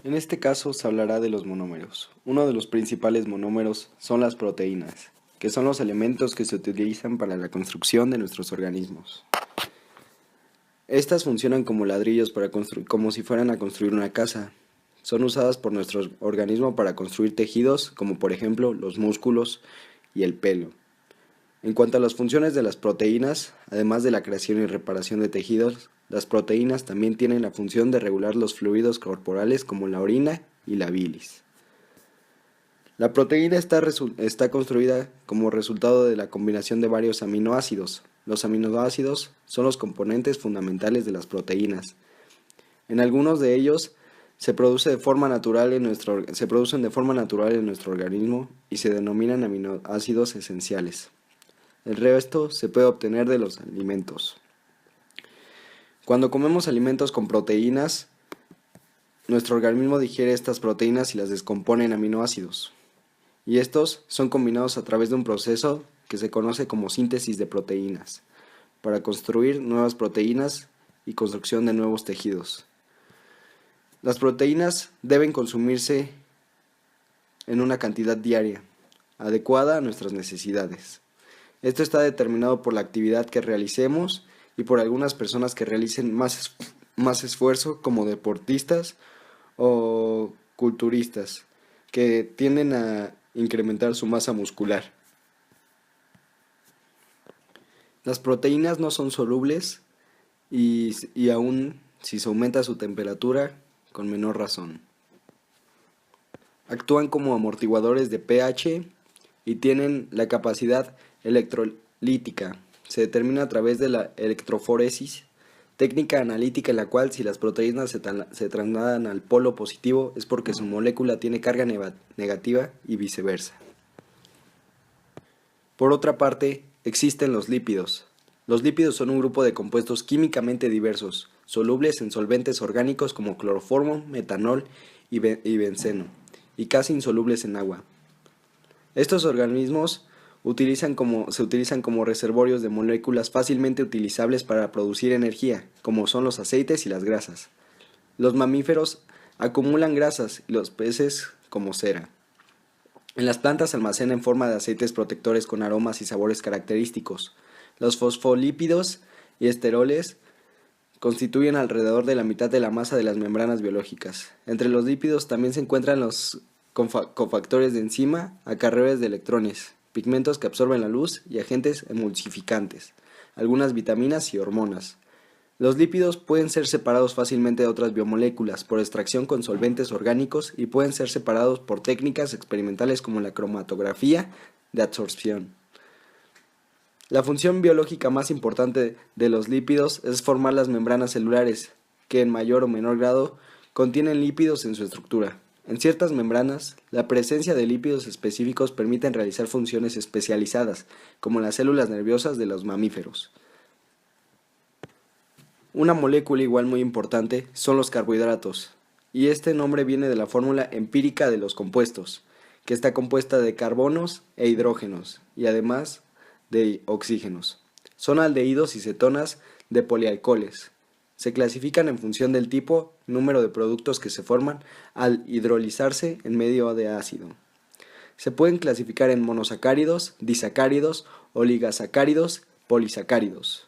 En este caso se hablará de los monómeros. Uno de los principales monómeros son las proteínas, que son los elementos que se utilizan para la construcción de nuestros organismos. Estas funcionan como ladrillos como si fueran a construir una casa. Son usadas por nuestro organismo para construir tejidos, como por ejemplo los músculos y el pelo. En cuanto a las funciones de las proteínas, además de la creación y reparación de tejidos, las proteínas también tienen la función de regular los fluidos corporales como la orina y la bilis. La proteína está construida como resultado de la combinación de varios aminoácidos. Los aminoácidos son los componentes fundamentales de las proteínas. En algunos de ellos se producen de forma natural en nuestro organismo y se denominan aminoácidos esenciales. El resto se puede obtener de los alimentos. Cuando comemos alimentos con proteínas, nuestro organismo digiere estas proteínas y las descompone en aminoácidos. Y estos son combinados a través de un proceso que se conoce como síntesis de proteínas, para construir nuevas proteínas y construcción de nuevos tejidos. Las proteínas deben consumirse en una cantidad diaria, adecuada a nuestras necesidades. Esto está determinado por la actividad que realicemos y por algunas personas que realicen más esfuerzo, como deportistas o culturistas, que tienden a incrementar su masa muscular. Las proteínas no son solubles y aún si se aumenta su temperatura, con menor razón. Actúan como amortiguadores de pH y tienen la capacidad electrolítica. Se determina a través de la electroforesis, técnica analítica en la cual si las proteínas se trasladan al polo positivo es porque su molécula tiene carga negativa y viceversa. Por otra parte, existen los lípidos. Los lípidos son un grupo de compuestos químicamente diversos, solubles en solventes orgánicos como cloroformo, metanol y benceno, y casi insolubles en agua. Estos organismos se utilizan como reservorios de moléculas fácilmente utilizables para producir energía, como son los aceites y las grasas. Los mamíferos acumulan grasas y los peces como cera. En las plantas se almacena en forma de aceites protectores con aromas y sabores característicos. Los fosfolípidos y esteroles constituyen alrededor de la mitad de la masa de las membranas biológicas. Entre los lípidos también se encuentran los cofactores de enzima, acarreadores de electrones, pigmentos que absorben la luz y agentes emulsificantes, algunas vitaminas y hormonas. Los lípidos pueden ser separados fácilmente de otras biomoléculas por extracción con solventes orgánicos y pueden ser separados por técnicas experimentales como la cromatografía de absorción. La función biológica más importante de los lípidos es formar las membranas celulares, que en mayor o menor grado contienen lípidos en su estructura. En ciertas membranas, la presencia de lípidos específicos permite realizar funciones especializadas, como las células nerviosas de los mamíferos. Una molécula igual muy importante son los carbohidratos, y este nombre viene de la fórmula empírica de los compuestos, que está compuesta de carbonos e hidrógenos, y además de oxígenos. Son aldehídos y cetonas de polialcoholes. Se clasifican en función del tipo, número de productos que se forman al hidrolizarse en medio de ácido. Se pueden clasificar en monosacáridos, disacáridos, oligosacáridos, polisacáridos.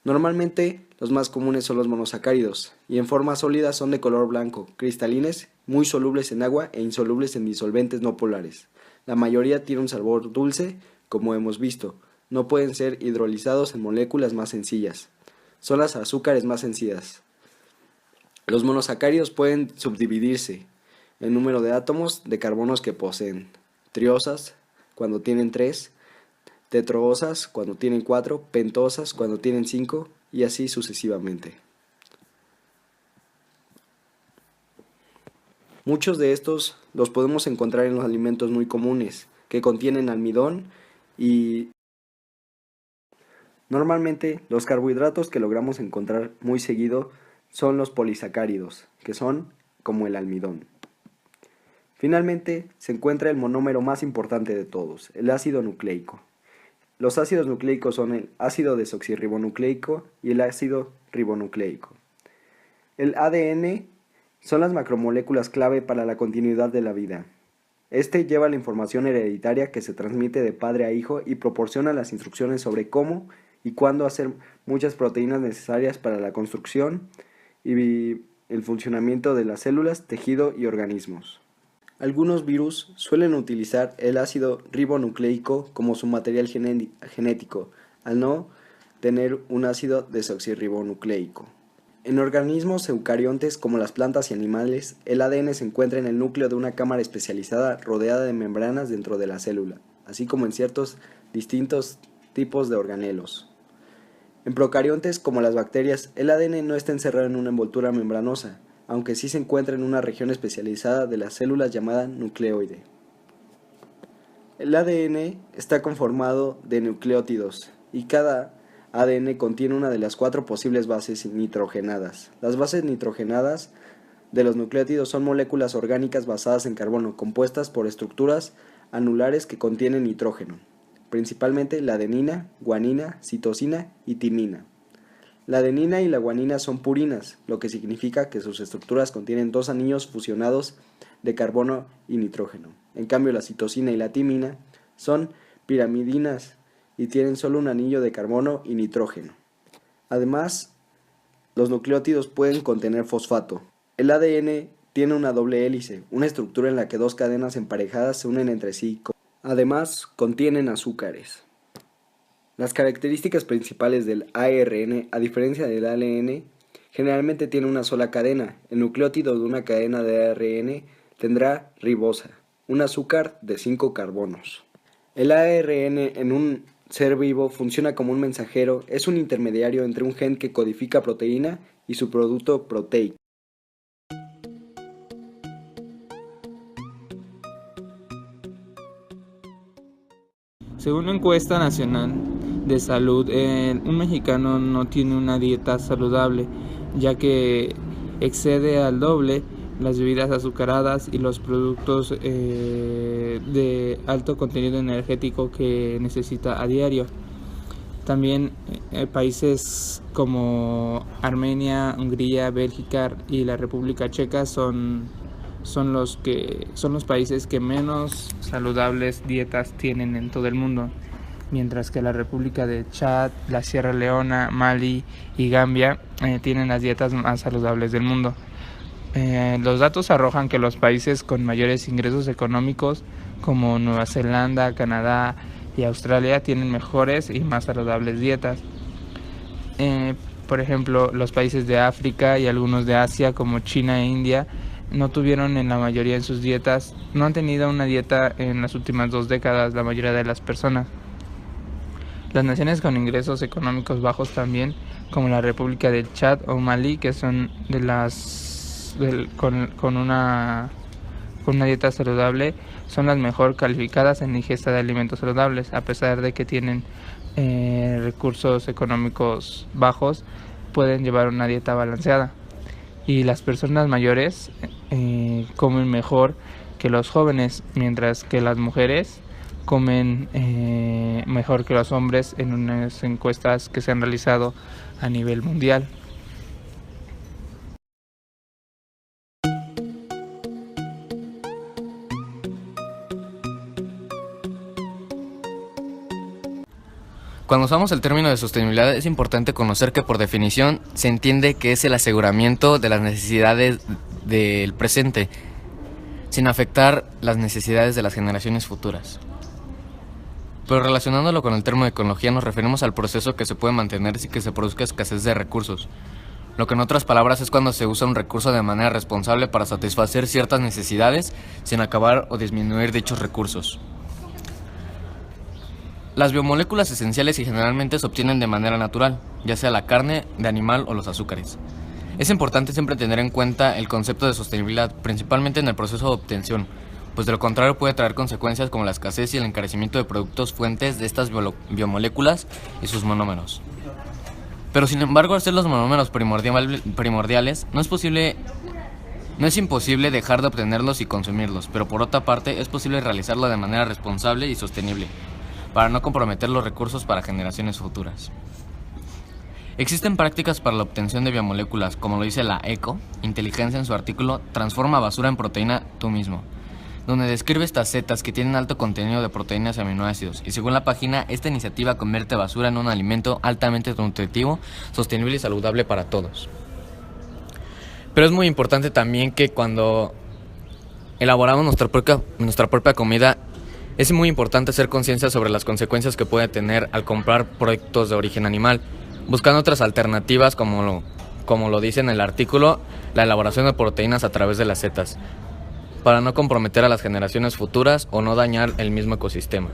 Normalmente los más comunes son los monosacáridos y en forma sólida son de color blanco, cristalinos, muy solubles en agua e insolubles en disolventes no polares. La mayoría tiene un sabor dulce, como hemos visto. No pueden ser hidrolizados en moléculas más sencillas. Son las azúcares más sencillas. Los monosacáridos pueden subdividirse en número de átomos de carbonos que poseen. Triosas cuando tienen 3, tetroosas cuando tienen 4, pentosas cuando tienen 5 y así sucesivamente. Muchos de estos los podemos encontrar en los alimentos muy comunes, que contienen almidón y normalmente los carbohidratos que logramos encontrar muy seguido son los polisacáridos, que son como el almidón. Finalmente se encuentra el monómero más importante de todos, el ácido nucleico. Los ácidos nucleicos son el ácido desoxirribonucleico y el ácido ribonucleico. El ADN Son las macromoléculas clave para la continuidad de la vida. Este lleva la información hereditaria que se transmite de padre a hijo y proporciona las instrucciones sobre cómo y cuándo hacer muchas proteínas necesarias para la construcción y el funcionamiento de las células, tejido y organismos. Algunos virus suelen utilizar el ácido ribonucleico como su material genético, al no tener un ácido desoxirribonucleico. En organismos eucariontes como las plantas y animales, el ADN se encuentra en el núcleo de una cámara especializada rodeada de membranas dentro de la célula, así como en ciertos distintos tipos de organelos. En procariontes como las bacterias, el ADN no está encerrado en una envoltura membranosa, aunque sí se encuentra en una región especializada de las células llamada nucleoide. El ADN está conformado de nucleótidos y cada ADN contiene una de las 4 posibles bases nitrogenadas. Las bases nitrogenadas de los nucleótidos son moléculas orgánicas basadas en carbono, compuestas por estructuras anulares que contienen nitrógeno, principalmente la adenina, guanina, citosina y timina. La adenina y la guanina son purinas, lo que significa que sus estructuras contienen 2 anillos fusionados de carbono y nitrógeno. En cambio, la citosina y la timina son pirimidinas y tienen solo un anillo de carbono y nitrógeno. Además, los nucleótidos pueden contener fosfato. El ADN tiene una doble hélice, una estructura en la que 2 cadenas emparejadas se unen entre sí. Además, contienen azúcares. Las características principales del ARN, a diferencia del ALN, generalmente tiene una sola cadena. El nucleótido de una cadena de ARN tendrá ribosa, un azúcar de 5 carbonos. El ARN en un ser vivo funciona como un mensajero, es un intermediario entre un gen que codifica proteína y su producto proteico. Según la encuesta nacional de salud, un mexicano no tiene una dieta saludable, ya que excede al doble las bebidas azucaradas y los productos de alto contenido energético que necesita a diario. También países como Armenia, Hungría, Bélgica y la República Checa son los países que menos saludables dietas tienen en todo el mundo, mientras que la República de Chad, la Sierra Leona, Mali y Gambia tienen las dietas más saludables del mundo. Los datos arrojan que los países con mayores ingresos económicos como Nueva Zelanda, Canadá y Australia tienen mejores y más saludables dietas. Por ejemplo, los países de África y algunos de Asia como China e India no tuvieron en la mayoría en sus dietas, no han tenido una dieta en las últimas 2 décadas la mayoría de las personas. Las naciones con ingresos económicos bajos también, como la República del Chad o Malí, que son con una dieta saludable, son las mejor calificadas en ingesta de alimentos saludables, a pesar de que tienen recursos económicos bajos, pueden llevar una dieta balanceada. Y las personas mayores comen mejor que los jóvenes, mientras que las mujeres comen mejor que los hombres en unas encuestas que se han realizado a nivel mundial. Cuando usamos el término de sostenibilidad es importante conocer que por definición se entiende que es el aseguramiento de las necesidades del presente, sin afectar las necesidades de las generaciones futuras. Pero relacionándolo con el término de ecología nos referimos al proceso que se puede mantener sin que se produzca escasez de recursos, lo que en otras palabras es cuando se usa un recurso de manera responsable para satisfacer ciertas necesidades sin acabar o disminuir dichos recursos. Las biomoléculas esenciales y generalmente se obtienen de manera natural, ya sea la carne de animal o los azúcares. Es importante siempre tener en cuenta el concepto de sostenibilidad, principalmente en el proceso de obtención, pues de lo contrario puede traer consecuencias como la escasez y el encarecimiento de productos fuentes de estas biomoléculas y sus monómeros. Pero sin embargo, al ser los monómeros primordiales, no es imposible dejar de obtenerlos y consumirlos, pero por otra parte es posible realizarlo de manera responsable y sostenible, para no comprometer los recursos para generaciones futuras. Existen prácticas para la obtención de biomoléculas, como lo dice la ECO, Inteligencia en su artículo Transforma basura en proteína tú mismo, donde describe estas setas que tienen alto contenido de proteínas y aminoácidos, y según la página, esta iniciativa convierte basura en un alimento altamente nutritivo, sostenible y saludable para todos. Pero es muy importante también que cuando elaboramos nuestra propia comida, es muy importante hacer conciencia sobre las consecuencias que puede tener al comprar productos de origen animal, buscando otras alternativas como lo dice en el artículo, la elaboración de proteínas a través de las setas, para no comprometer a las generaciones futuras o no dañar el mismo ecosistema.